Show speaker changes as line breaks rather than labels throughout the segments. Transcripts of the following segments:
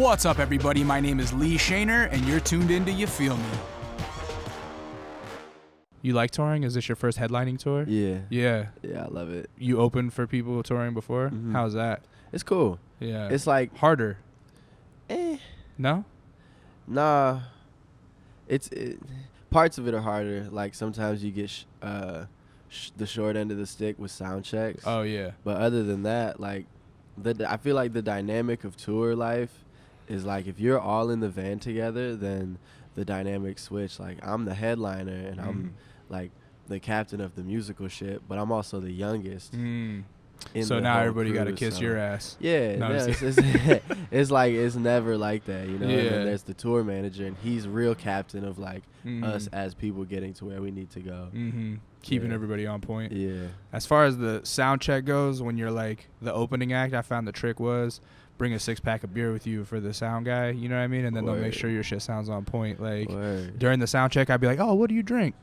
What's up, everybody? My name is Lee Shaner, and you're tuned into You Feel Me. You like touring? Is this your first headlining tour?
Yeah.
Yeah.
Yeah, I love it.
You opened for people touring before?
Mhm.
How's that?
It's cool.
Yeah.
It's like
harder. No?
Nah. Parts of it are harder. Like sometimes you get the short end of the stick with sound checks.
Oh, yeah.
But other than that, like I feel like the dynamic of tour life is like if you're all in the van together, then the dynamics switch. Like I'm the headliner and I'm like the captain of the musical shit, but I'm also the youngest.
So now everybody got to kiss your ass.
Yeah,
No,
it's like it's never like that, you know.
Yeah.
And then there's the tour manager, and he's real captain of like
Mm.
us as people getting to where we need to go.
Keeping
Yeah.
everybody on point.
Yeah.
As far as the sound check goes, when you're like the opening act, I found the trick was bring a 6-pack of beer with you for the sound guy, you know what I mean? And then they'll make sure your shit sounds on point. Like during the sound check, I'd be like, oh, what do you drink?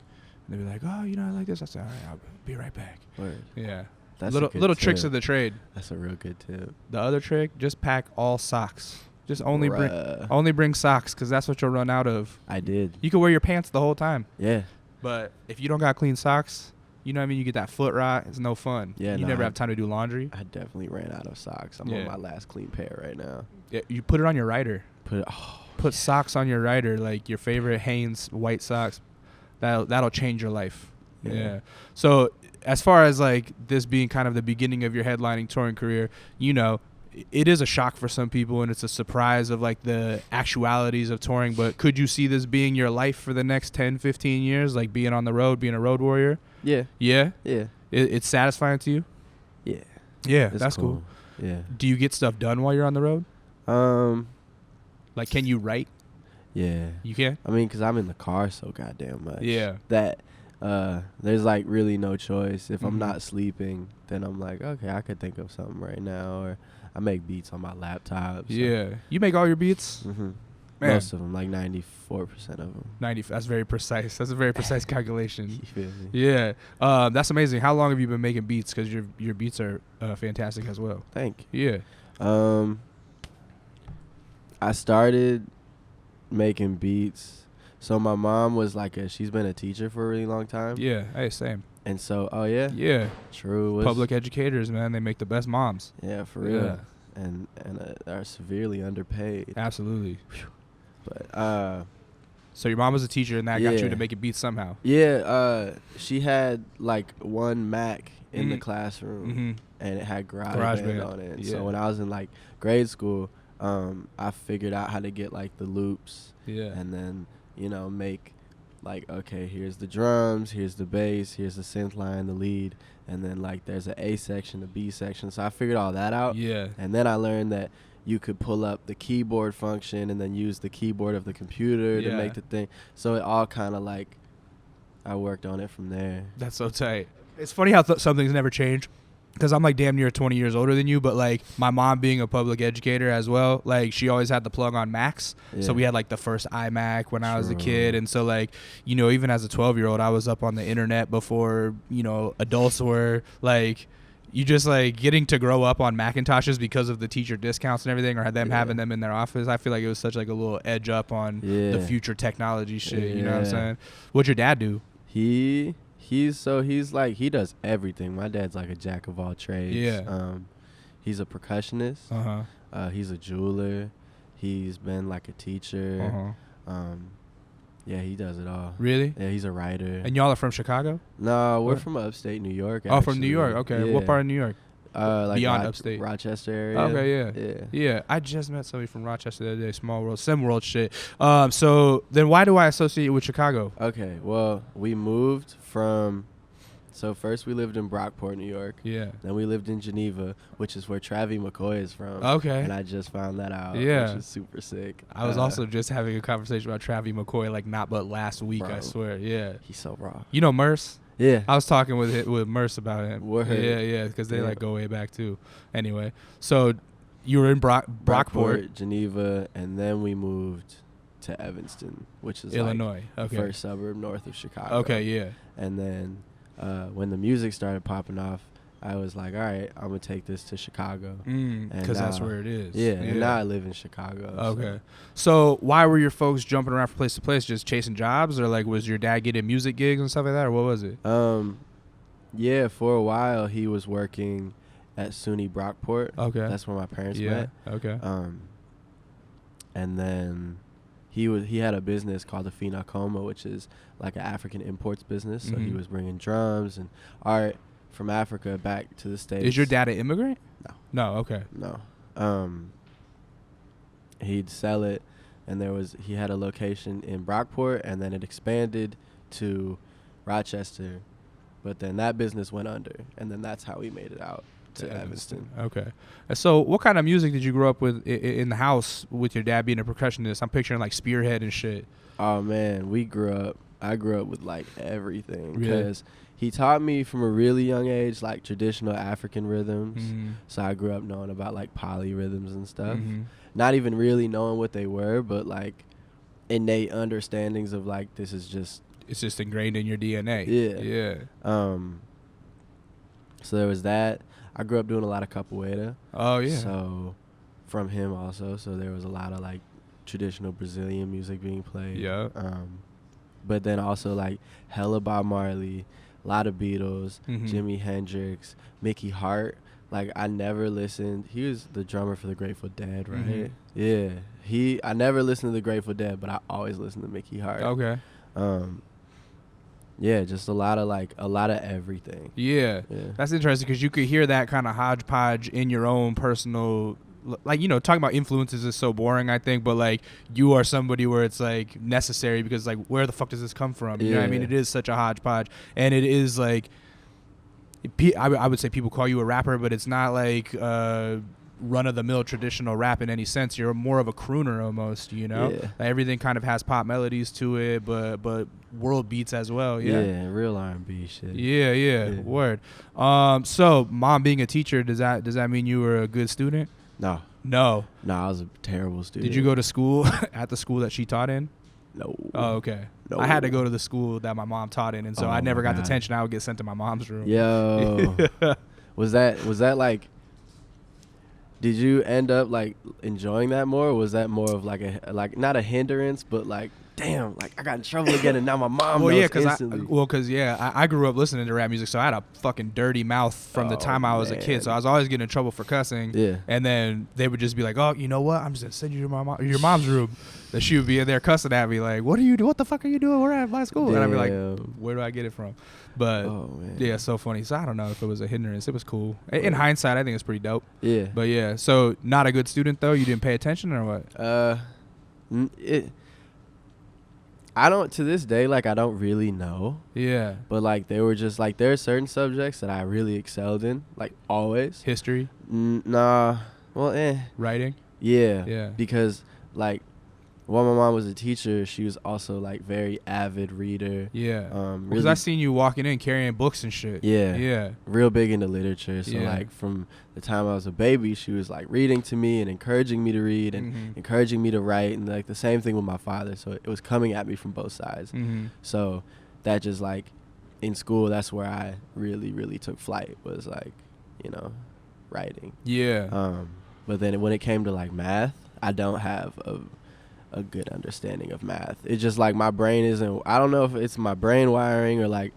And they'd be like, oh, you know, I like this. I said, all right, I'll be right back.
Word.
Yeah.
That's
little tricks of the trade.
That's a real good tip.
The other trick, just pack all socks. Just only bring socks, because that's what you'll run out of.
I did.
You can wear your pants the whole time.
Yeah.
But if you don't got clean socks, you know what I mean? You get that foot rot. It's no fun.
Yeah,
you never have time to do laundry.
I definitely ran out of socks. I'm on my last clean pair right now.
Yeah, you put it on your rider. Put
yes.
socks on your rider, like your favorite Hanes white socks. That'll change your life. Yeah. So as far as like this being kind of the beginning of your headlining touring career, you know, it is a shock for some people and it's a surprise of like the actualities of touring. But could you see this being your life for the next 10, 15 years, like being on the road, being a road warrior?
Yeah.
Yeah?
Yeah.
It's satisfying to you?
Yeah.
Yeah, that's cool.
Yeah.
Do you get stuff done while you're on the road? Like, can you write?
Yeah.
You can?
I mean, because I'm in the car so goddamn much.
Yeah.
That there's like really no choice. If I'm not sleeping, then I'm like, okay, I could think of something right now. Or I make beats on my laptop. So.
Yeah. You make all your beats?
Mm-hmm.
Man.
Most of them, like 94% of them.
90. That's very precise. That's a very precise calculation.
You feel me?
Yeah. That's amazing. How long have you been making beats? Because your beats are fantastic as well.
Thank you.
Yeah.
I started making beats. So my mom was like she's been a teacher for a really long time.
Yeah. Hey, same.
And so, oh yeah?
Yeah.
True.
Public educators, man, they make the best moms.
Yeah, for real.
Yeah.
And are severely underpaid.
Absolutely.
But
so your mom was a teacher and that got you to making beats somehow.
Yeah, she had like one Mac in the classroom and it had GarageBand on it. So when I was in like grade school, I figured out how to get like the loops.
Yeah.
And then, you know, make like, okay, here's the drums, here's the bass, here's the synth line, the lead, and then like there's an A section, a B section. So I figured all that out.
Yeah.
And then I learned that you could pull up the keyboard function and then use the keyboard of the computer to make the thing. So it all kind of like, I worked on it from there.
That's so tight. It's funny how some things never change. Because I'm like damn near 20 years older than you, but like my mom being a public educator as well, like she always had the plug on Macs. Yeah. So we had like the first iMac when I was a kid. And so like, you know, even as a 12-year-old, I was up on the internet before, you know, adults were. Like, you just like getting to grow up on Macintoshes because of the teacher discounts and everything, or them having them in their office. I feel like it was such like a little edge up on the future technology shit. You know what I'm saying? What'd your dad do?
He's like, he does everything. My dad's like a jack of all trades.
Yeah.
He's a percussionist. He's a jeweler. He's been like a teacher. Yeah, he does it all.
Really?
Yeah, he's a writer.
And y'all are from Chicago?
No, we're from upstate New York. Actually.
Oh, from New York. Okay.
Yeah.
What part of New York?
Like
beyond upstate.
Rochester area.
Okay, yeah. I just met somebody from Rochester the other day. Small world, sim world shit. So then why do I associate with Chicago?
Okay, well, we moved from... So first we lived in Brockport, New York. Yeah. Then we lived in Geneva, which is where Travis McCoy is from. Okay. And I just found that out. Yeah. Which is super sick.
I was also just having a conversation about Travis McCoy like not but last week, bro, I swear. Yeah.
He's so raw.
You know Merce?
Yeah.
I was talking with Merce about him.
Word.
Yeah, because they like go way back too. Anyway, so you were in Brockport,
Geneva, and then we moved to Evanston, which is
Illinois.
Like the first suburb north of Chicago.
Okay, yeah.
And then when the music started popping off, I was like, all right, I'm gonna take this to Chicago.
Because that's where it is.
Yeah, and now I live in Chicago.
Okay. So why were your folks jumping around from place to place, just chasing jobs, or like was your dad getting music gigs and stuff like that, or what was it?
Yeah, for a while he was working at SUNY Brockport.
Okay.
That's where my parents met.
Okay.
And then he had a business called the Fina Coma, which is like an African imports business. So he was bringing drums and art from Africa back to the States.
Is your dad an immigrant?
No.
No. Okay.
No. He'd sell it, and he had a location in Brockport, and then it expanded to Rochester, but then that business went under, and then that's how we made it out to Evanston.
Okay. So what kind of music did you grow up with in the house with your dad being a percussionist? I'm picturing like Spearhead and shit.
Oh man, I grew up with like everything, because he taught me from a really young age like traditional African rhythms. So I grew up knowing about like polyrhythms and stuff, not even really knowing what they were, but like innate understandings of like it's just ingrained in your DNA. Yeah. So there was that. I grew up doing a lot of capoeira. Oh yeah. So from him also. So there was a lot of like traditional Brazilian music being played. Yeah. But then also like hella Bob Marley, a lot of Beatles, Jimi Hendrix, Mickey Hart. Like I never listened. He was the drummer for the Grateful Dead, right? Yeah. I never listened to the Grateful Dead, but I always listened to Mickey Hart. Okay. Yeah, just a lot of everything. Yeah. That's interesting, because you could hear that kind of hodgepodge in your own personal, like, you know, talking about influences is so boring, I think, but like you are somebody where it's like necessary, because like where the fuck does this come from? You know what I mean? It is such a hodgepodge, and it is like, I would say people call you a rapper, but it's not like run-of-the-mill traditional rap in any sense. You're more of a crooner almost, you know? Like everything kind of has pop melodies to it, but world beats as well. Yeah, real R&B shit. Yeah. Word. So mom being a teacher, does that mean you were a good student? No, I was a terrible student. Did you go to school at the school that she taught in? No. Oh, okay. No. I had to go to the school that my mom taught in, and so I never got the attention. I would get sent to my mom's room. Yo. Was that like, did you end up like enjoying that more, or was that more of like not a hindrance, but like, damn, like I got in trouble again, and now my mom knows instantly. Because I grew up listening to rap music, so I had a fucking dirty mouth from the time I was a kid, so I was always getting in trouble for cussing. Yeah. And then they would just be like, oh, you know what? I'm just gonna send you to your mom's room. That she would be in there cussing at me like, what the fuck are you doing? We're at my school. Damn. And I'd be like, where do I get it from? But yeah, so funny. So I don't know if it was a hindrance. It was cool. In hindsight, I think it's pretty dope. Yeah. But yeah, so not a good student though? You didn't pay attention or what? I don't, to this day, like, I don't really know. Yeah. But, like, they were just, like, there are certain subjects that I really excelled in, like, always. History? Nah. Well, Writing? Yeah. Yeah. Because, like, while my mom was a teacher, she was also, like, very avid reader. Yeah. Because really, I seen you walking in carrying books and shit. Yeah. Yeah. Real big into literature. So, like, from the time I was a baby, she was, like, reading to me and encouraging me to read and encouraging me to write. And, like, the same thing with my father. So, it was coming at me from both sides. So, that just, like, in school, that's where I really, really took flight, was, like, you know, writing. Yeah. But then when it came to, like, math, I don't have a good understanding of math. It's just like my brain isn't, I don't know if it's my brain wiring or like,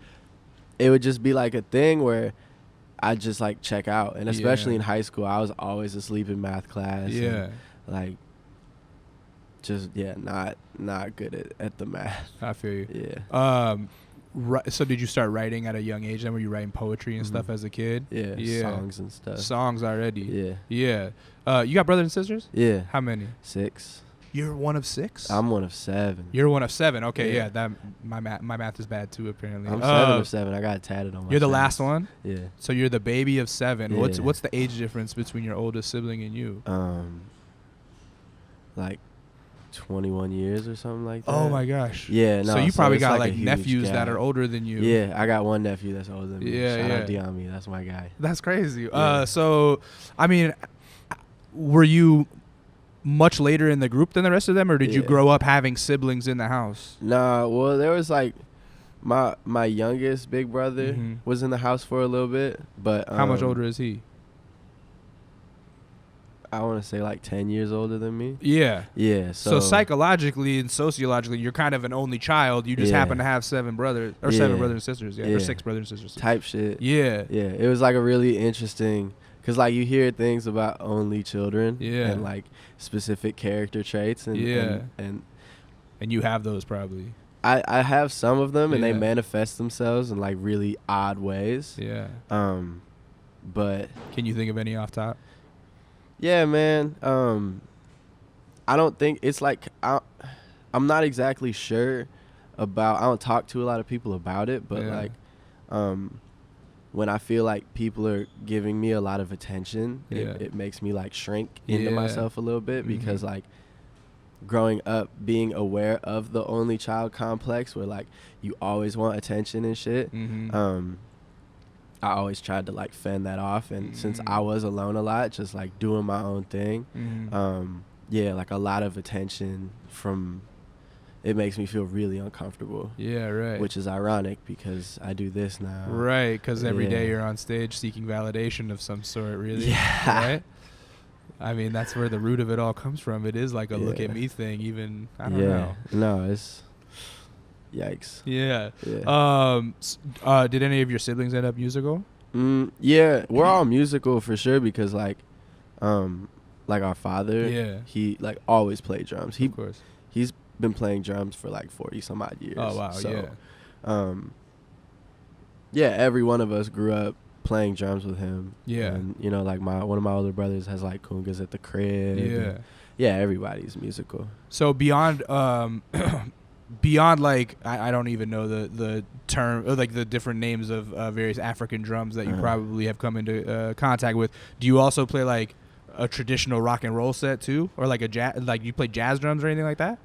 it would just be like a thing where I just like check out. And especially in high school, I was always asleep in math class. Yeah. And like, just, not good at the math. I feel you. Yeah. So did you start writing at a young age then? Were you writing poetry and stuff as a kid? Yeah. Songs and stuff. Songs already. Yeah. You got brothers and sisters? Yeah. How many? 6. You're one of 6? I'm one of 7. You're one of 7. Okay, yeah. That my math is bad too. Apparently, I'm 7 of 7. I got it tatted on my. You're the last one. Yeah. So you're the baby of 7. Yeah. What's the age difference between your oldest sibling and you? Like 21 years or something like that. Oh my gosh. Yeah. No, so you probably got like nephews that are older than you. Yeah, I got one nephew that's older than me. Shout out Diami. That's my guy. That's crazy. Yeah. So, I mean, were you much later in the group than the rest of them, or did you grow up having siblings in the house? Nah, well, there was like My youngest big brother was in the house for a little bit, but
how much older is he?
I want to say like 10 years older than me.
Yeah.
Yeah.
So psychologically and sociologically, you're kind of an only child. You just happen to have 7 brothers or 7 brothers and sisters. Yeah. Or 6 brothers and sisters.
Type shit.
Yeah.
Yeah. It was like a really interesting, because like you hear things about only children.
Yeah.
And like specific character traits. And
and you have those probably.
I have some of them, and they manifest themselves in like really odd ways.
Yeah.
But
can you think of any off top?
Yeah, man. I don't think it's like I'm not exactly sure about. I don't talk to a lot of people about it, but like, when I feel like people are giving me a lot of attention, it makes me like shrink into myself a little bit, because like growing up being aware of the only child complex, where like you always want attention and shit. I always tried to like fend that off, and since I was alone a lot, just like doing my own thing, like a lot of attention from it makes me feel really uncomfortable. Yeah, right. Which is ironic because I do this now.
Right, because every day you're on stage seeking validation of some sort, really. Yeah. Right? I mean, that's where the root of it all comes from. It is like a look at me thing, even, I don't know.
No, it's... Yikes.
Yeah. Did any of your siblings end up musical?
Yeah, we're all musical for sure, because like our father, he like always played drums. Of course. He's been playing drums for like 40 some odd years.
Oh wow.
So, every one of us grew up playing drums with him. Yeah. And you know, like one of my older brothers has like congas at the crib. Yeah. Yeah, everybody's musical.
So beyond beyond like I don't even know the term, or like the different names of various African drums that you probably have come into contact with, do you also play like a traditional rock and roll set too, or like a jazz, like you play jazz drums or anything like that?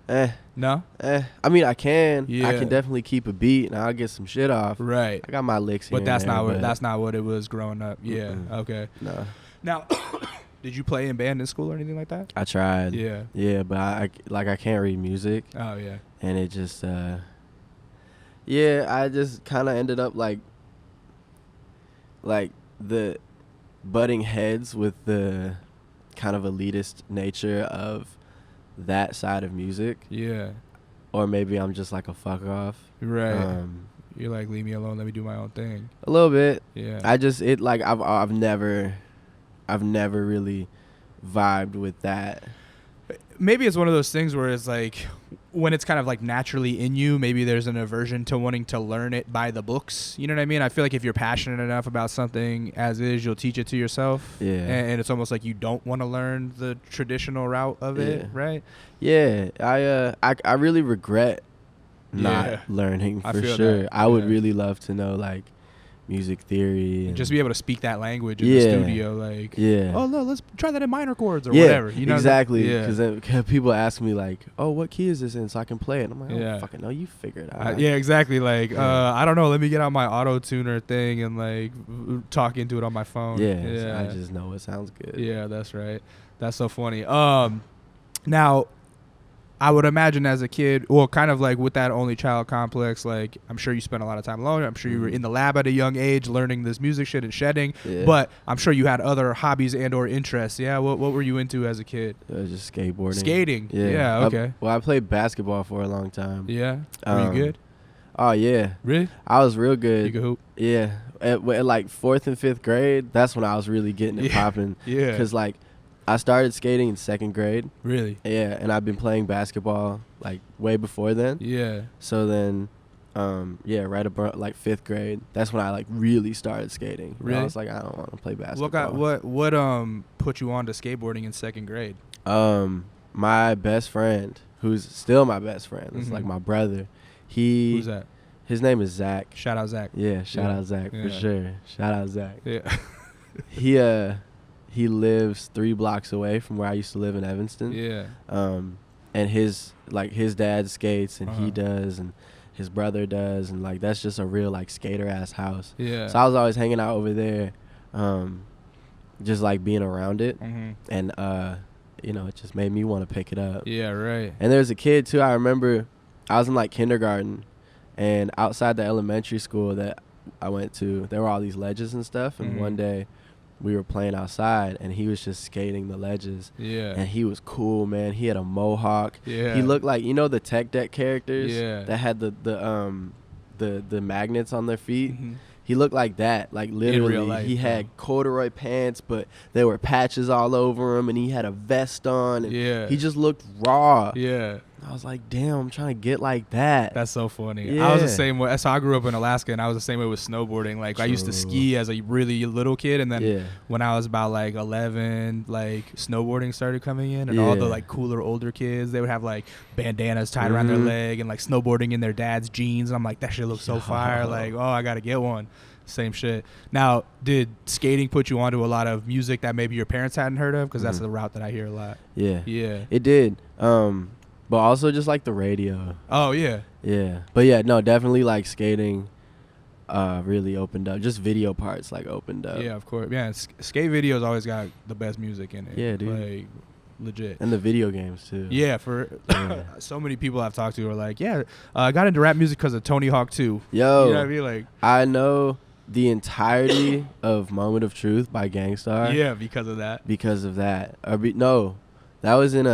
No. I mean, I can definitely keep a beat and I'll get some shit off. Right. I got my licks here.
But that's not what it was growing up. Yeah. Okay. No. Now, did you play in band in school or anything like that?
I tried. Yeah. Yeah, but I can't read music.
Oh yeah.
And it just I just kind of ended up like the butting heads with the kind of elitist nature of that side of music. Yeah. Or maybe I'm just like a fuck off.
Right. You're like, leave me alone, let me do my own thing.
A little bit. Yeah. I've never really vibed with that.
Maybe it's one of those things where it's like, when it's kind of like naturally in you, maybe there's an aversion to wanting to learn it by the books. You know what I mean? I feel like if you're passionate enough about something as is, you'll teach it to yourself. Yeah. And it's almost like you don't want to learn the traditional route of it, right?
Yeah. I really regret not learning, for sure. I would really love to know like music theory and
just be able to speak that language in the studio, like oh no, let's try that in minor chords or whatever, you know?
Exactly. Because people ask me like, oh, what key is this in, so I can play it, and I'm like, I don't fucking know, you figure it out.
Exactly. Like I don't know, let me get out my auto tuner thing and like talk into it on my phone.
So I just know it sounds good.
Yeah, that's right. That's so funny. Now I would imagine as a kid, well, kind of like with that only child complex, like I'm sure you spent a lot of time alone. I'm sure you were in the lab at a young age learning this music shit and shedding. Yeah. But I'm sure you had other hobbies and or interests. Yeah, what were you into as a kid?
Just skateboarding.
Skating. Yeah, okay.
I played basketball for a long time.
Yeah. Were you good?
Oh, yeah.
Really?
I was real good.
You could hoop?
Yeah. At like 4th and 5th grade, that's when I was really getting it popping. Yeah. Because like, I started skating in 2nd grade. Really? Yeah, and I've been playing basketball like way before then. Yeah. So then, right about like 5th grade, that's when I like really started skating. Really? I was like, I don't want to play basketball.
What put you on to skateboarding in 2nd grade?
My best friend, who's still my best friend, it's like my brother.
Who's that?
His name is Zach.
Shout out Zach.
Yeah, shout out Zach for sure. Shout out Zach. Yeah. He lives 3 blocks away from where I used to live in Evanston. Yeah. And his dad skates and he does, and his brother does, and like that's just a real like skater ass house. Yeah. So I was always hanging out over there, just like being around it, and it just made me want to pick it up.
Yeah, right.
And there's a kid too. I remember I was in like kindergarten, And outside the elementary school that I went to, there were all these ledges and stuff. And one day we were playing outside, and he was just skating the ledges.
Yeah.
And he was cool, man. He had a mohawk.
Yeah.
He looked like, you know, the Tech Deck characters
Yeah.
that had the magnets on their feet.
Mm-hmm.
He looked like that, like literally.
real life,
he had corduroy pants, but there were patches all over him, and he had a vest on. And
Yeah.
he just looked raw.
Yeah.
I was like, damn, I'm trying to get like that.
That's so funny.
Yeah.
I was the same way. So I grew up in Alaska, and I was the same way with snowboarding. Like, I used to ski as a really little kid, and then when I was about like 11, like snowboarding started coming in, and all the like cooler older kids, they would have like bandanas tied around their leg and like snowboarding in their dad's jeans. And I'm like, that shit looks so fire. Like, oh, I gotta get one. Same shit. Now, did skating put you onto a lot of music that maybe your parents hadn't heard of? Because that's the route that I hear a lot.
Yeah.
Yeah.
It did. But also just like the radio.
Oh, yeah.
Yeah. But yeah, no, definitely like skating really opened up. Just video parts like opened up.
Yeah, of course. Yeah, skate videos always got the best music in it.
Yeah, dude.
Like, legit.
And the video games too.
Yeah, so many people I've talked to are like, yeah, I got into rap music because of Tony Hawk 2.
Yo.
You know what I mean? Like,
I know the entirety of Moment of Truth by Gangstar.
Yeah, because of that.
Because of that. No, that was in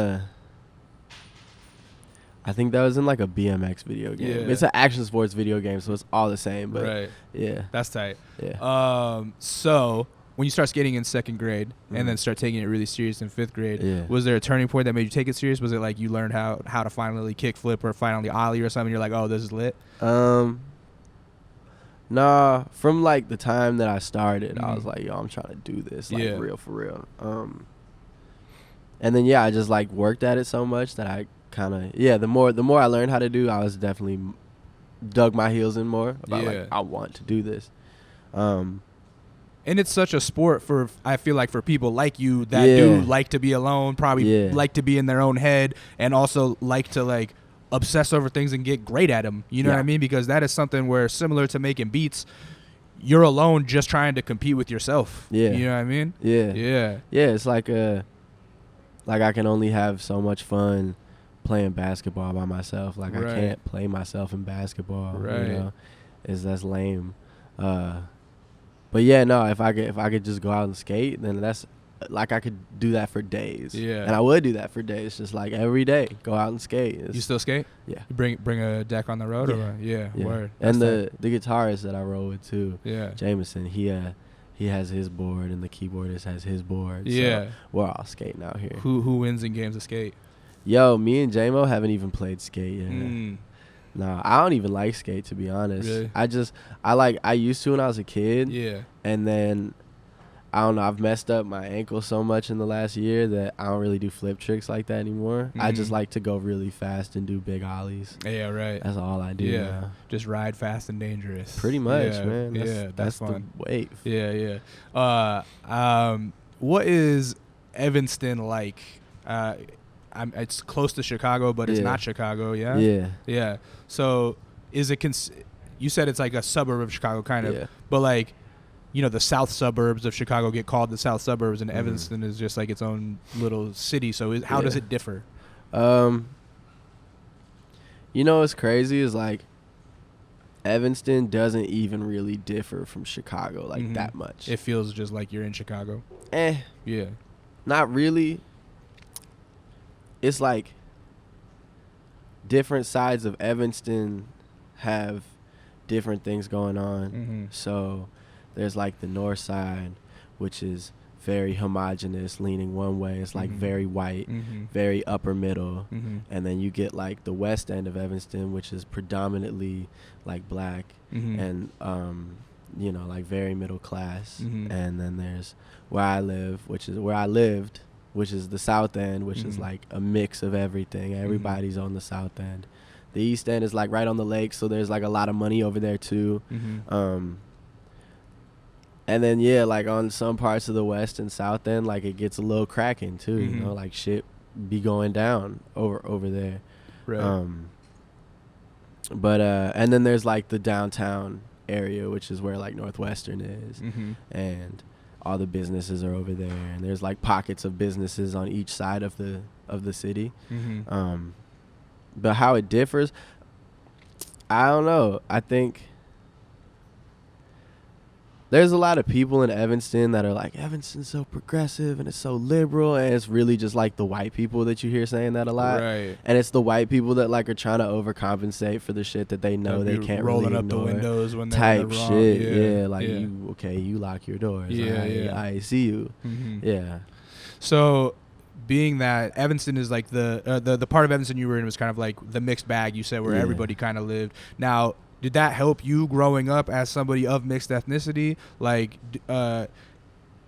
I think that was in like a BMX video game.
Yeah.
It's an action sports video game, so it's all the same. But
right.
Yeah.
That's tight.
Yeah.
So when you start skating in second grade and then start taking it really serious in fifth grade, was there a turning point that made you take it serious? Was it like you learned how to finally kick flip or finally ollie or something? You're like, oh, this is lit?
Nah, from like the time that I started, I was like, yo, I'm trying to do this, like real for real. And then I just like worked at it so much that I kind of the more I learned how to do, I was definitely dug my heels in more about like I want to do this.
And it's such a sport I feel like for people like you that do like to be alone, probably like to be in their own head, and also like to like obsess over things and get great at them. You know what I mean? Because that is something where, similar to making beats, you're alone just trying to compete with yourself.
Yeah.
You know what I mean?
Yeah.
Yeah.
Yeah, it's like I can only have so much fun playing basketball by myself. Like I can't play myself in basketball.
Right.
You know? That's lame. But yeah, no, if I could just go out and skate, then that's like I could do that for days.
Yeah.
And I would do that for days, just like every day, go out and skate.
You still skate?
Yeah.
You bring a deck on the road? Or yeah. Word.
And the guitarist that I roll with too,
Jameson,
he has his board, and the keyboardist has his board.
Yeah.
So we're all skating out here.
Who wins in games of skate?
Yo, me and J-Mo haven't even played skate yet. No, I don't even like skate, to be honest.
Really?
I used to when I was a kid.
Yeah.
And then, I don't know, I've messed up my ankle so much in the last year that I don't really do flip tricks like that anymore. I just like to go really fast and do big ollies.
Yeah, right.
That's all I do now.
Just ride fast and dangerous.
Pretty much, man. That's
fun.
The wave.
Yeah. What is Evanston like? It's close to Chicago, but it's not Chicago, Yeah. So is it you said it's like a suburb of Chicago, kind of. Yeah. But like, you know, the south suburbs of Chicago get called the south suburbs, and Evanston is just like its own little city. So how does it differ?
You know what's crazy is like Evanston doesn't even really differ from Chicago like that much.
It feels just like you're in Chicago.
Yeah. Not really. It's like different sides of Evanston have different things going on. So there's like the north side, which is very homogenous, leaning one way. It's like very white, very upper middle. And then you get like the west end of Evanston, which is predominantly like black and you know, like very middle class. And then there's where I lived, which is the south end, which is like a mix of everything. Everybody's on the south end. The east end is like right on the lake, so there's like a lot of money over there too. And then like on some parts of the west and south end, like it gets a little cracking too. You know, like shit be going down over there.
Right.
But and then there's like the downtown area, which is where like Northwestern is, and all the businesses are over there, and there's like pockets of businesses on each side of the city. But how it differs, I don't know. I think there's a lot of people in Evanston that are like, Evanston's so progressive and it's so liberal, and it's really just like the white people that you hear saying that a lot.
Right.
And it's the white people that like are trying to overcompensate for the shit that they know they can't
rolling
really
up
ignore.
the windows when they're
type
in the wrong.
shit.
Yeah,
like
yeah.
you lock your doors.
Yeah,
I see you.
Mm-hmm.
Yeah.
So, being that Evanston is like the part of Evanston you were in was kind of like the mixed bag you said, where everybody kind of lived. Now, did that help you growing up as somebody of mixed ethnicity? Like, and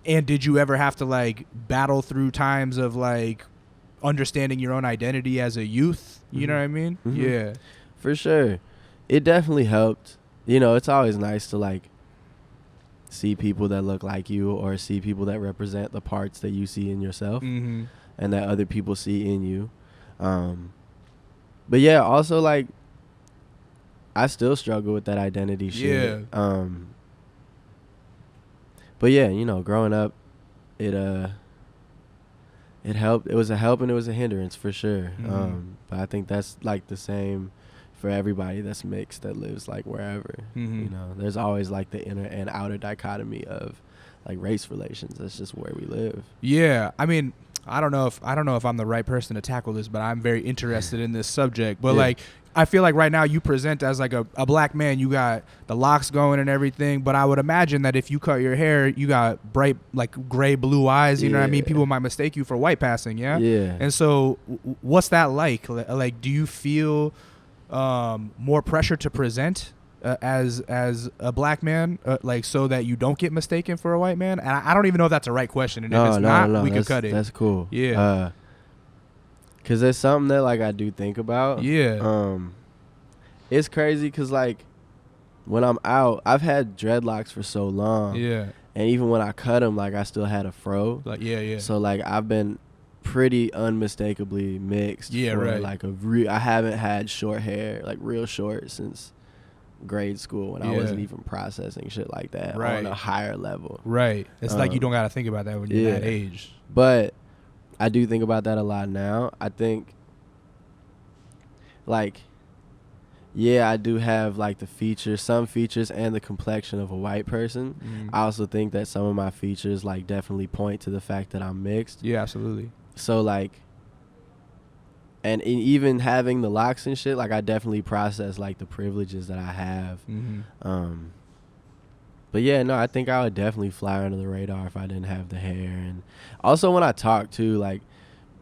did you ever have to like battle through times of like understanding your own identity as a youth? You know what I mean?
Mm-hmm.
Yeah,
for sure. It definitely helped. You know, it's always nice to like see people that look like you, or see people that represent the parts that you see in yourself,
mm-hmm.
and that other people see in you. But yeah, also like I still struggle with that identity shit.
Yeah.
But yeah, you know, growing up, it helped. It was a help and it was a hindrance for sure.
Mm-hmm.
But I think that's like the same for everybody that's mixed, that lives like wherever.
Mm-hmm.
You know, there's always like the inner and outer dichotomy of like race relations. That's just where we live.
Yeah, I mean, I don't know if I'm the right person to tackle this, but I'm very interested in this subject. But like, I feel like right now you present as like a black man. You got the locks going and everything, but I would imagine that if you cut your hair, you got bright like gray blue eyes. You know what I mean? People might mistake you for white passing. Yeah.
Yeah.
And so, what's that like? Like, do you feel more pressure to present as a black man, like so that you don't get mistaken for a white man? And I don't even know if that's the right question. And if it's not, we could cut it.
That's cool.
Yeah.
Cause it's something that like I do think about.
Yeah.
It's crazy cause like when I'm out, I've had dreadlocks for so long.
Yeah.
And even when I cut them, like I still had a fro.
Like yeah.
So like I've been pretty unmistakably mixed.
Yeah,
for
right.
Like I haven't had short hair, like real short, since grade school when I wasn't even processing shit like that on a higher level.
Right. It's like you don't got to think about that when you're that age.
But I do think about that a lot now. I think like, yeah, I do have like some features and the complexion of a white person.
Mm.
I also think that some of my features like definitely point to the fact that I'm mixed.
Yeah, absolutely.
So like, and even having the locks and shit, like I definitely process like the privileges that I have.
Mm-hmm.
But yeah, no, I think I would definitely fly under the radar if I didn't have the hair. And also when I talk too, like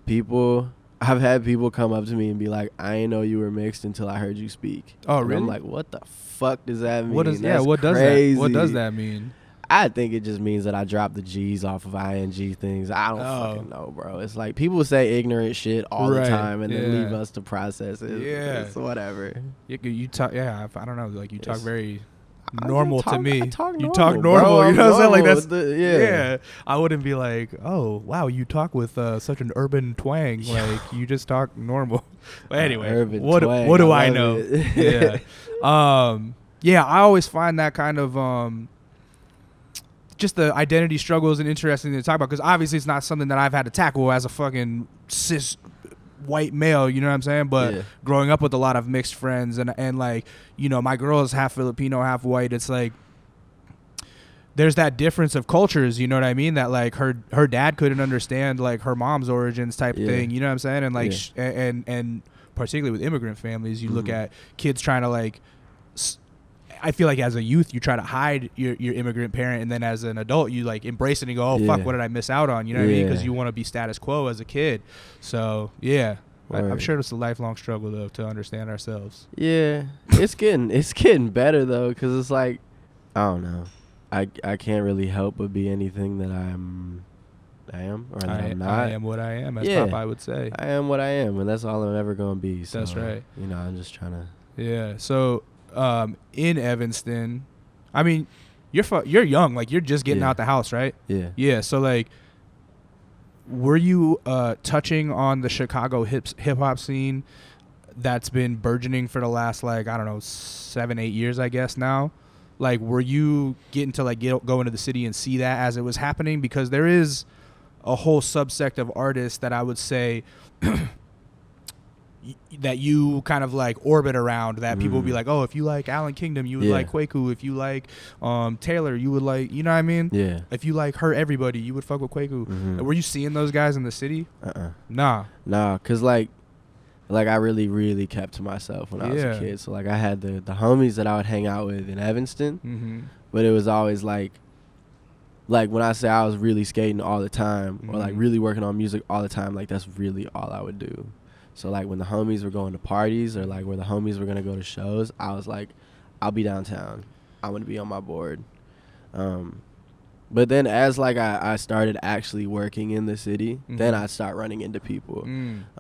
I've had people come up to me and be like, I didn't know you were mixed until I heard you speak.
Oh,
and
really?
I'm like, what the fuck does that mean?
What does
crazy.
What does that mean?
I think it just means that I dropped the G's off of ing things. I don't fucking know, bro. It's like people say ignorant shit all the time and then leave us to process it.
Yeah.
It's whatever.
You talk, I don't know, like you talk very normal to me.
I talk normal,
you talk normal,
bro.
you know what I'm saying? Like that's
yeah.
I wouldn't be like, oh wow, you talk with such an urban twang. Like you just talk normal. But anyway, what do I know? Yeah. I always find that kind of just the identity struggles and interesting to talk about, because obviously it's not something that I've had to tackle as a fucking cis white male, you know what I'm saying? But growing up with a lot of mixed friends and like, you know, my girl is half Filipino, half white. It's like there's that difference of cultures, you know what I mean? That like her dad couldn't understand like her mom's origins type of thing, you know what I'm saying? And like and particularly with immigrant families, you look at kids trying to like I feel like as a youth, you try to hide your immigrant parent, and then as an adult, you like embrace it and go, oh, fuck, what did I miss out on? You know what I mean? Because you want to be status quo as a kid. So, yeah. I'm sure it's a lifelong struggle, though, to understand ourselves.
Yeah. It's getting better, though, because it's like, I don't know. I can't really help but be anything that I am or that I'm not.
I am what I am, as Popeye would say.
I am what I am, and that's all I'm ever going to be. So,
that's right.
You know, I'm just trying to.
Yeah. So, in Evanston, I mean, you're young, like you're just getting out the house, right? Yeah. So like, were you touching on the Chicago hip hop scene that's been burgeoning for the last like, I don't know, 7-8 years, I guess now? Like, were you getting to like go into the city and see that as it was happening? Because there is a whole subsect of artists that I would say that you kind of like orbit around, that people will be like, oh, if you like Alan Kingdom, you would like Kweku. If you like Taylor, you would like, you know what I mean?
Yeah.
If you like Hurt Everybody, you would fuck with Kweku. Were you seeing those guys in the city? Nah, cause
like I really kept to myself when I was a kid. So like I had the homies that I would hang out with in Evanston, but it was always like when I say I was really skating all the time or like really working on music all the time, like that's really all I would do. So like when the homies were going to parties or like where the homies were gonna go to shows, I was like, I'll be downtown. I'm gonna be on my board. But then as like I started actually working in the city, then I'd start running into people.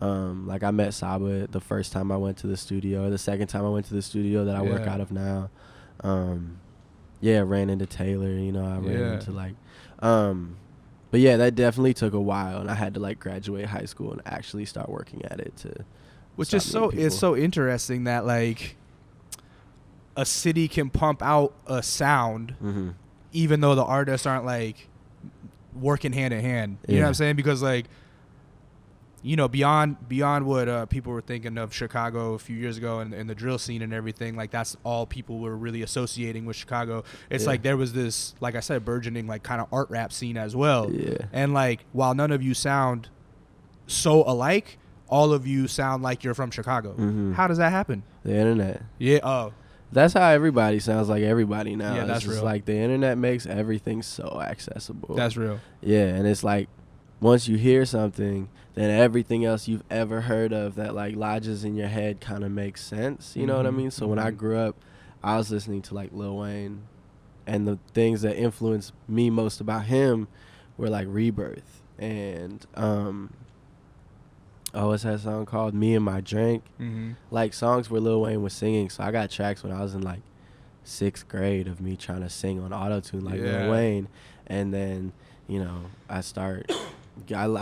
Like I met Saba the first time I went to the studio, or the second time I went to the studio that I work out of now. Ran into Taylor, you know, I ran into like, but yeah, that definitely took a while, and I had to like graduate high school and actually start working at it to.
Which is it's so interesting that like a city can pump out a sound, even though the artists aren't like working hand in hand. You know what I'm saying? Because like, you know, beyond what people were thinking of Chicago a few years ago and the drill scene and everything, like that's all people were really associating with Chicago. It's like there was this, like I said, burgeoning like kind of art rap scene as well. Yeah. And like while none of you sound so alike, all of you sound like you're from Chicago. How does that happen?
The internet.
Yeah. Oh.
That's how everybody sounds like everybody now.
Yeah, that's
it's
real.
Like the internet makes everything so accessible.
That's real.
Yeah, and it's like once you hear something, then everything else you've ever heard of that like lodges in your head kind of makes sense. You know what I mean? So when I grew up, I was listening to like Lil Wayne, and the things that influenced me most about him were like Rebirth and what's that song called? Me and My Drink. Like songs where Lil Wayne was singing. So I got tracks when I was in like 6th grade of me trying to sing on autotune like Lil Wayne, and then you know I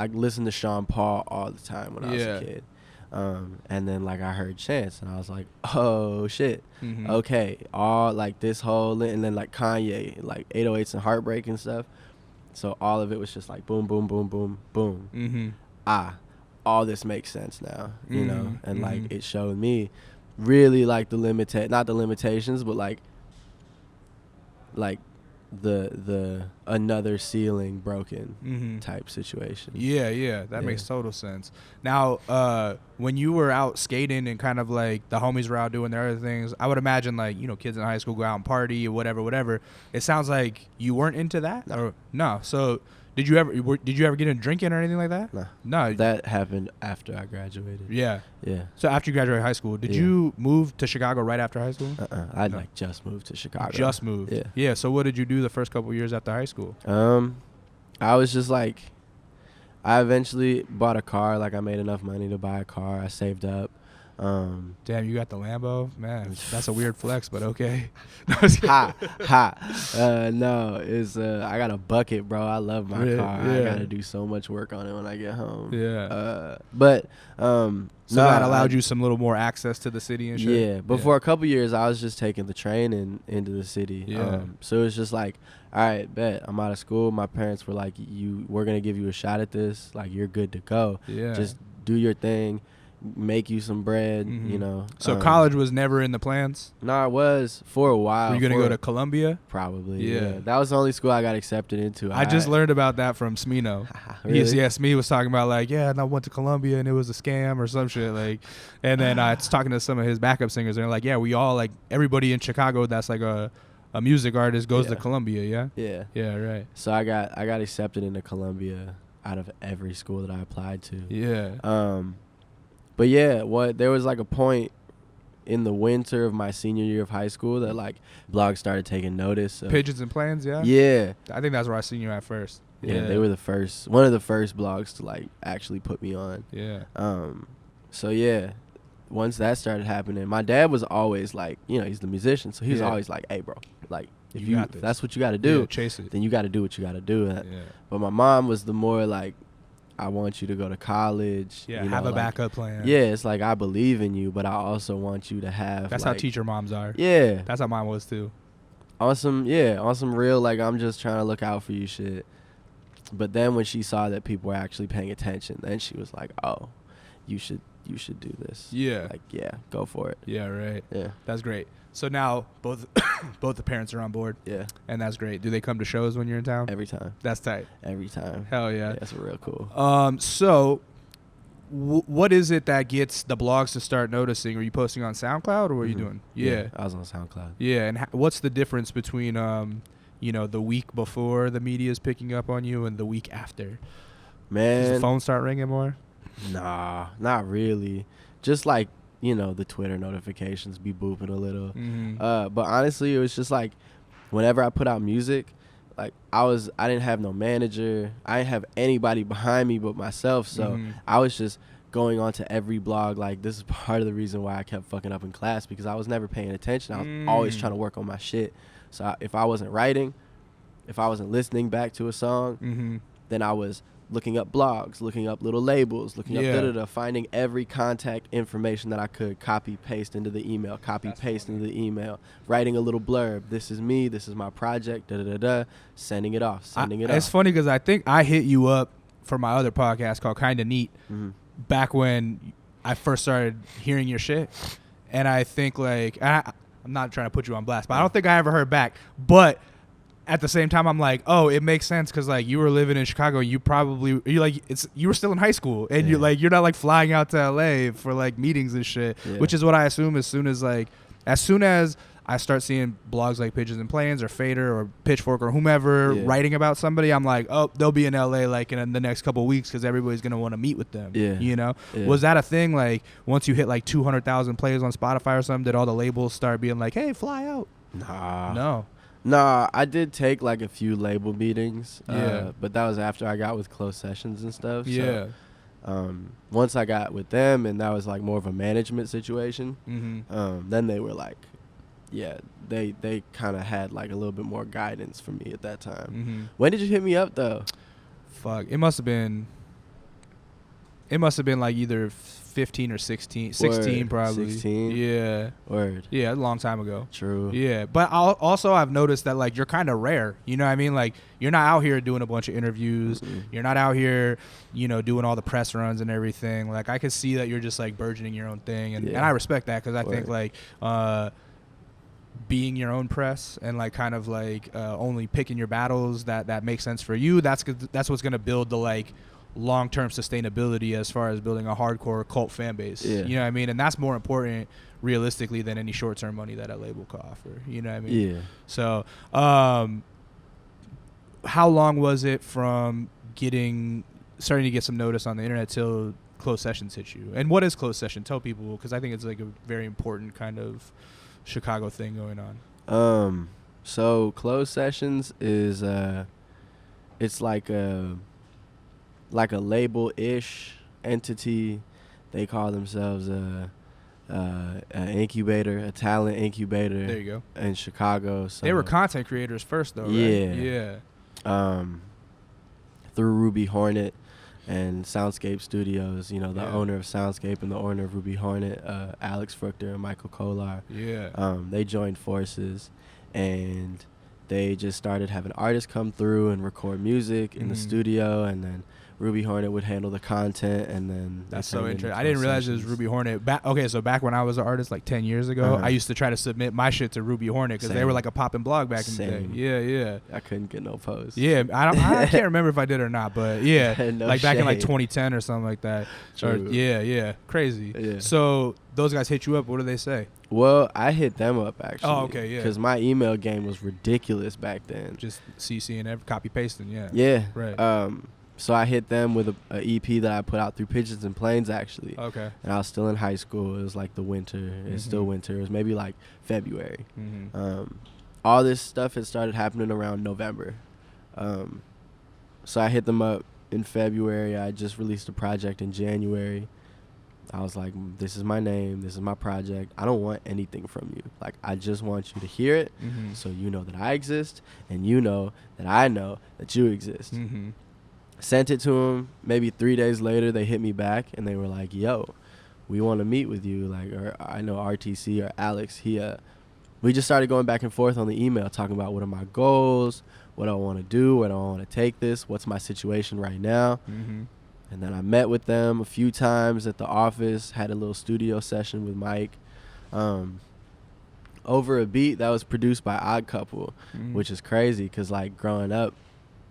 listened to Sean Paul all the time when I was a kid. And then like I heard Chance and I was like, oh shit. Okay. All like this whole, and then like Kanye, like 808s and Heartbreak and stuff. So all of it was just like boom, boom, boom, boom, boom. All this makes sense now, you know? And like it showed me really like not the limitations, but like the another ceiling broken type situation.
That makes total sense. Now when you were out skating and kind of like the homies were out doing their other things, I would imagine like, you know, kids in high school go out and party or whatever. It sounds like you weren't into that. No. So did you ever get into drinking or anything like that? No. That
happened after I graduated.
Yeah. So after you graduated high school, did you move to Chicago right after high school?
I like just moved to Chicago.
Just moved. Yeah. So what did you do the first couple years after high school?
I was just like, I eventually bought a car. Like I made enough money to buy a car. I saved up.
Damn, you got the Lambo? Man, that's a weird flex, but okay.
No, it's I got a bucket, bro. I love my car. I gotta do so much work on it when I get home.
So that allowed you some little more access to the city and shit?
But for a couple years I was just taking the train into the city. So it was just like, all right, bet, I'm out of school. My parents were like, we're gonna give you a shot at this, like you're good to go. Just do your thing, make you some bread, you know.
So college was never in the plans?
No, it was for a while.
Were you going to go to Columbia?
Probably, yeah. That was the only school I got accepted into.
I just learned about that from Smino.
Really?
Smee was talking about like, and I went to Columbia and it was a scam or some shit. Like, and then I was talking to some of his backup singers and they're like, we all like, everybody in Chicago that's like a music artist goes to Columbia, Yeah, right.
So I got accepted into Columbia out of every school that I applied to. But there was like a point in the winter of my senior year of high school that like blogs started taking notice of
Pigeons and Plans,
Yeah.
I think that's where I seen you at first.
Yeah, they were one of the first blogs to like actually put me on. So once that started happening, my dad was always like, you know, he's the musician, so he was always like, hey bro, like if that's what you got to do,
chase it.
Then you got to do what you got to do. But my mom was the more like, I want you to go to college.
Yeah, you know, have a backup plan.
Yeah, it's like I believe in you, but I also want you to have.
That's
like,
how teacher moms are.
Yeah,
that's how mine was too.
On some real like I'm just trying to look out for you shit. But then when she saw that people were actually paying attention, then she was like, oh, you should you should do this.
Yeah.
Like, yeah, go for it.
Yeah, right.
Yeah.
That's great. So now both both the parents are on board.
Yeah.
And that's great. Do they come to shows when you're in town?
Every time.
That's tight.
Every time.
Hell yeah.
Yeah, that's real cool.
So what is it that gets the blogs to start noticing? Are you posting on SoundCloud or what are you doing? Yeah.
I was on SoundCloud.
Yeah, and what's the difference between the week before the media is picking up on you and the week after?
Man,
does the phone start ringing more?
Nah, not really. Just like, the Twitter notifications be booping a little. But honestly, it was just like whenever I put out music, like I didn't have no manager. I didn't have anybody behind me but myself. So I was just going on to every blog. Like, this is part of the reason why I kept fucking up in class, because I was never paying attention. I was always trying to work on my shit. So if I wasn't writing, if I wasn't listening back to a song, then I was looking up blogs, looking up little labels, looking up finding every contact information that I could, copy, paste into the email, into the email, writing a little blurb. This is me. This is my project, sending it off.
It's funny because I think I hit you up for my other podcast called Kinda Neat back when I first started hearing your shit. And I think, like, I'm not trying to put you on blast, but I don't think I ever heard back. But at the same time, I'm like, oh, it makes sense because, like, you were living in Chicago. You were still in high school, and you're not like flying out to LA for like meetings and shit, which is what I assume as soon as I start seeing blogs like Pigeons and Planes or Fader or Pitchfork or whomever writing about somebody, I'm like, oh, they'll be in LA like in the next couple of weeks because everybody's gonna want to meet with them. Was that a thing? Like, once you hit like 200,000 plays on Spotify or something, did all the labels start being like, hey, fly out?
Nah, I did take like a few label meetings, but that was after I got with Closed Sessions and stuff. So, once I got with them, and that was like more of a management situation, then they were like, they kind of had like a little bit more guidance for me at that time. When did you hit me up though?
Fuck, it must have been like either 15 or 16. 16 probably.
16?
Yeah.
Word.
Yeah, a long time ago.
True.
Yeah, but I've noticed that, like, you're kind of rare. You know what I mean? Like, you're not out here doing a bunch of interviews. You're not out here, doing all the press runs and everything. Like, I could see that you're just, like, burgeoning your own thing. And I respect that because I think, like, being your own press and, like, kind of, like, only picking your battles that makes sense for you, that's what's going to build the, like, long-term sustainability as far as building a hardcore cult fan base. You know what I mean? And that's more important realistically than any short-term money that a label could offer. You know what I mean? Yeah. So how long was it from starting to get some notice on the internet till Closed Sessions hit you? And what is Closed Session? Tell people, because I think it's like a very important kind of Chicago thing going on.
So Closed Sessions is it's like a label-ish entity. They call themselves an incubator, a talent incubator.
There you go.
In Chicago. So
they were content creators first, though, right? Yeah.
Through Ruby Hornet and Soundscape Studios, the owner of Soundscape and the owner of Ruby Hornet, Alex Fruchter and Michael Kolar. Yeah. They joined forces, and they just started having artists come through and record music in the studio, and then Ruby Hornet would handle the content, and then
that's so interesting. I didn't realize it was Ruby Hornet. So back when I was an artist, like 10 years ago, I used to try to submit my shit to Ruby Hornet because they were like a poppin' blog back in the day. Yeah.
I couldn't get no posts.
Yeah, I can't remember if I did or not, but yeah,
no
like back
shade.
in like 2010 or something like that.
True.
Yeah, crazy. Yeah. So those guys hit you up. What do they say?
Well, I hit them up actually.
Oh, okay, yeah.
Because my email game was ridiculous back then.
Just CC and copy pasting, yeah.
Yeah.
Right.
So I hit them with a EP that I put out through Pigeons and Planes, actually.
Okay.
And I was still in high school. It was like the winter. It's still winter. It was maybe like February. All this stuff had started happening around November. So I hit them up in February. I just released a project in January. I was like, this is my name. This is my project. I don't want anything from you. Like, I just want you to hear it so you know that I exist and you know that I know that you exist. Sent it to them. Maybe 3 days later, they hit me back, and they were like, yo, we want to meet with you. Like, or I know RTC or Alex, we just started going back and forth on the email, talking about what are my goals, what I want to do, where do I want to take this, what's my situation right now. And then I met with them a few times at the office, had a little studio session with Mike. Over a beat that was produced by Odd Couple, which is crazy because, like, growing up,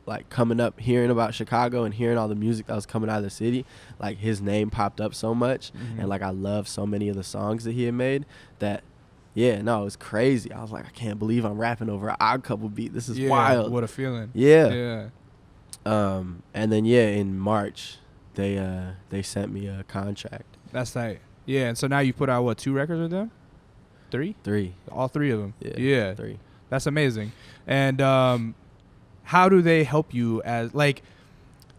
like, coming up, hearing about Chicago and hearing all the music that was coming out of the city, like, his name popped up so much. And, like, I love so many of the songs that he had made that, yeah, no, it was crazy. I was like, I can't believe I'm rapping over an Odd Couple beat. This is wild.
What a feeling.
Yeah. And then, in March, they sent me a contract.
That's tight. Yeah, and so now you put out, what, 2 records with them? 3?
3.
All 3 of them.
Yeah. 3.
That's amazing. And how do they help you as, like,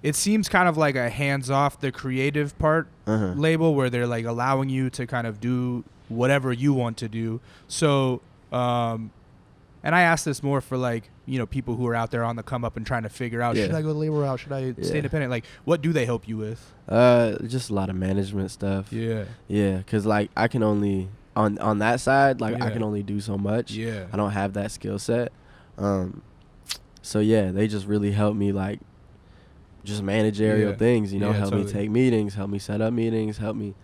it seems kind of like a hands off the creative part label where they're like allowing you to kind of do whatever you want to do. So, and I ask this more for, like, you know, people who are out there on the come up and trying to figure out, should I go the label route? Should I stay independent? Like, what do they help you with?
Just a lot of management stuff.
Yeah.
Yeah, because, like, I can only, on that side, like, I can only do so much.
Yeah.
I don't have that skill set. So, yeah, they just really help me, like, just managerial things, you know, help me take meetings, help me set up meetings, help me,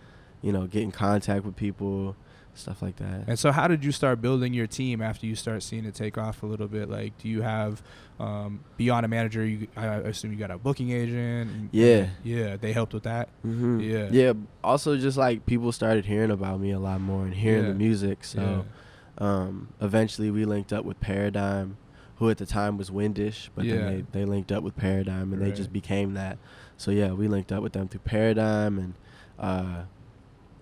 you know, get in contact with people, stuff like that.
And so how did you start building your team after you start seeing it take off a little bit? Like, do you have, beyond a manager, I assume you got a booking agent?
Yeah.
Yeah, they helped with that? Yeah.
Yeah, also just, like, people started hearing about me a lot more and hearing the music. So eventually we linked up with Paradigm, who at the time was Windish, but then they linked up with Paradigm, and they just became that. So, yeah, we linked up with them through Paradigm, and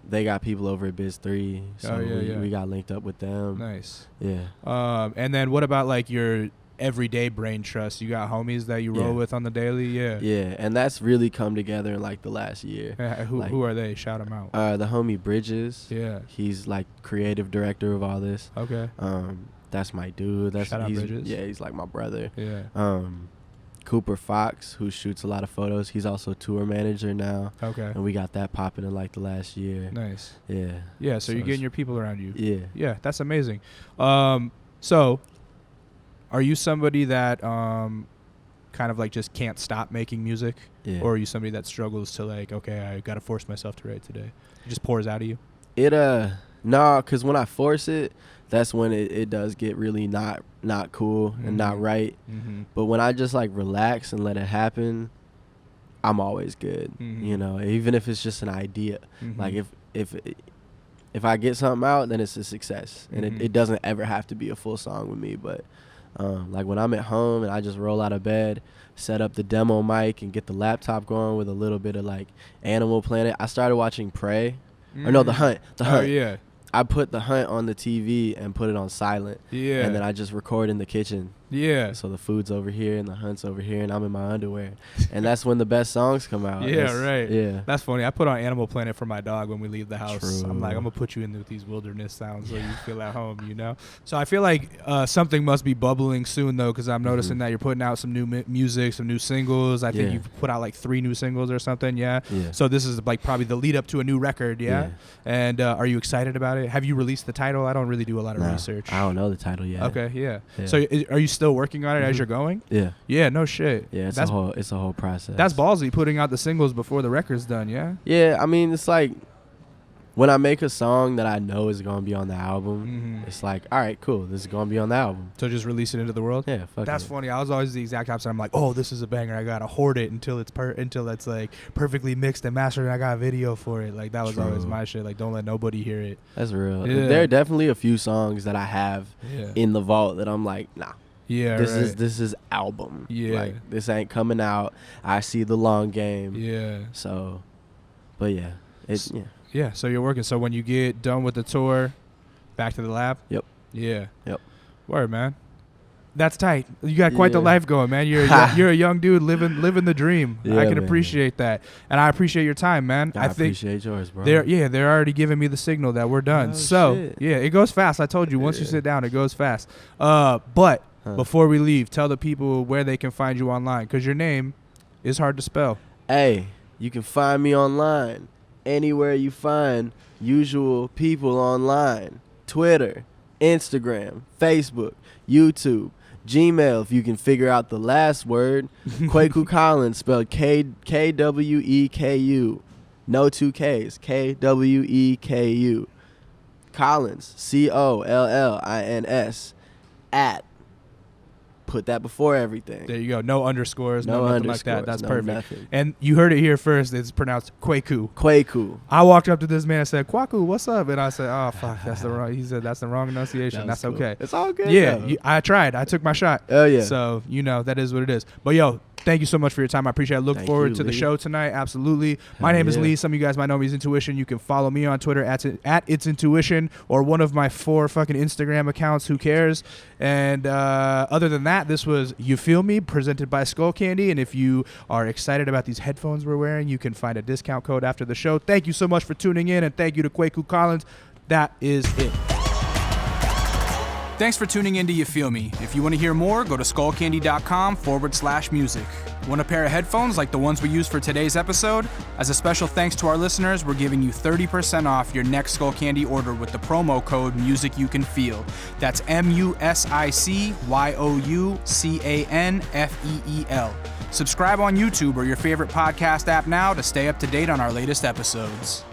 they got people over at Biz 3, so we got linked up with them.
Nice.
Yeah.
And then what about, like, your everyday brain trust? You got homies that you roll with on the daily?
Yeah, and that's really come together in, like, the last year.
Who are they? Shout them out.
The homie Bridges.
Yeah.
He's, like, creative director of all this.
Okay.
That's my dude.
Shout out Bridges.
Yeah, he's like my brother.
Yeah.
Cooper Fox, who shoots a lot of photos. He's also tour manager now.
Okay.
And we got that popping in, like, the last year.
Nice.
Yeah.
Yeah, so you're getting your people around you.
Yeah.
Yeah, that's amazing. So are you somebody that kind of, like, just can't stop making music?
Yeah.
Or are you somebody that struggles to, like, okay, I got to force myself to write today? It just pours out of you?
Nah, because when I force it, that's when it does get really not cool and not right. But when I just, like, relax and let it happen, I'm always good. You know, even if it's just an idea. Like, if I get something out, then it's a success. And it doesn't ever have to be a full song with me. But like, when I'm at home and I just roll out of bed, set up the demo mic and get the laptop going with a little bit of, like, Animal Planet. I started watching Prey. Or no, The Hunt.
Oh, yeah.
I put The Hunt on the TV and put it on silent. Yeah. And then I just record in the kitchen.
Yeah.
So the food's over here and The Hunt's over here and I'm in my underwear. And that's when the best songs come out.
Right.
Yeah.
That's funny. I put on Animal Planet for my dog when we leave the house.
True.
I'm like, I'm going to put you in with these wilderness sounds so you feel at home, you know? So I feel like something must be bubbling soon, though, because I'm noticing that you're putting out some new music, some new singles. I think you've put out, like, 3 new singles or something, yeah? So this is, like, probably the lead up to a new record, yeah? And are you excited about it? Have you released the title? I don't really do a lot of research.
I don't know the title yet.
Okay, yeah. So are you still working on it as you're going?
Yeah.
Yeah, no shit.
Yeah, it's a whole process.
That's ballsy, putting out the singles before the record's done, yeah?
Yeah, I mean, it's like, when I make a song that I know is going to be on the album, it's like, all right, cool, this is going to be on the album.
So just release it into the world?
Yeah, fuck
That's
it.
funny. I was always the exact opposite. I'm like, oh, this is a banger. I got to hoard it until it's like perfectly mixed and mastered and I got a video for it. Like, that was always my shit. Like, don't let nobody hear it.
That's real.
Yeah.
There are definitely a few songs that I have in the vault that I'm like, nah.
Yeah,
this is album.
Yeah.
Like, this ain't coming out. I see the long game.
Yeah.
So, but yeah.
Yeah, so you're working. So when you get done with the tour, back to the lab?
Yep.
Yeah.
Yep.
Word, man. That's tight. You got quite the life going, man. You're a young dude living the dream.
Yeah,
I can appreciate that. And I appreciate your time, man.
I appreciate yours, bro.
They're already giving me the signal that we're done.
Oh,
so,
shit.
Yeah, it goes fast. I told you, once you sit down, it goes fast. But before we leave, tell the people where they can find you online, because your name is hard to spell.
Hey, you can find me online anywhere you find usual people online. Twitter, Instagram, Facebook, YouTube. Gmail, if you can figure out the last word. Kweku Collins, spelled Kweku. No 2 Ks. Kweku. Collins, Collins, @ put that before everything.
There you go. No underscores, no nothing like that. That's perfect.
Nothing.
And you heard it here first. It's pronounced Kweku.
Kweku.
I walked up to this man and said, Kweku, what's up? And I said, oh, fuck, that's the wrong. He said, that's the wrong enunciation. That's cool. Okay.
It's all good.
Yeah, I tried. I took my shot.
Oh, yeah.
So, that is what it is. But, yo, thank you so much for your time. I appreciate it. I look forward to the show tonight. Absolutely. My name is Lee. Some of you guys might know me as Intuition. You can follow me on Twitter at It's Intuition or one of my 4 fucking Instagram accounts. Who cares? And other than that, this was You Feel Me, presented by Skullcandy. And if you are excited about these headphones we're wearing, you can find a discount code after the show. Thank you so much for tuning in, and thank you to Kweku Collins. That is it. Thanks for tuning in to You Feel Me. If you want to hear more, go to skullcandy.com/music. Want a pair of headphones like the ones we used for today's episode? As a special thanks to our listeners, we're giving you 30% off your next Skullcandy order with the promo code MUSICYOUCANFEEL. That's MUSICYOUCANFEEL. Subscribe on YouTube or your favorite podcast app now to stay up to date on our latest episodes.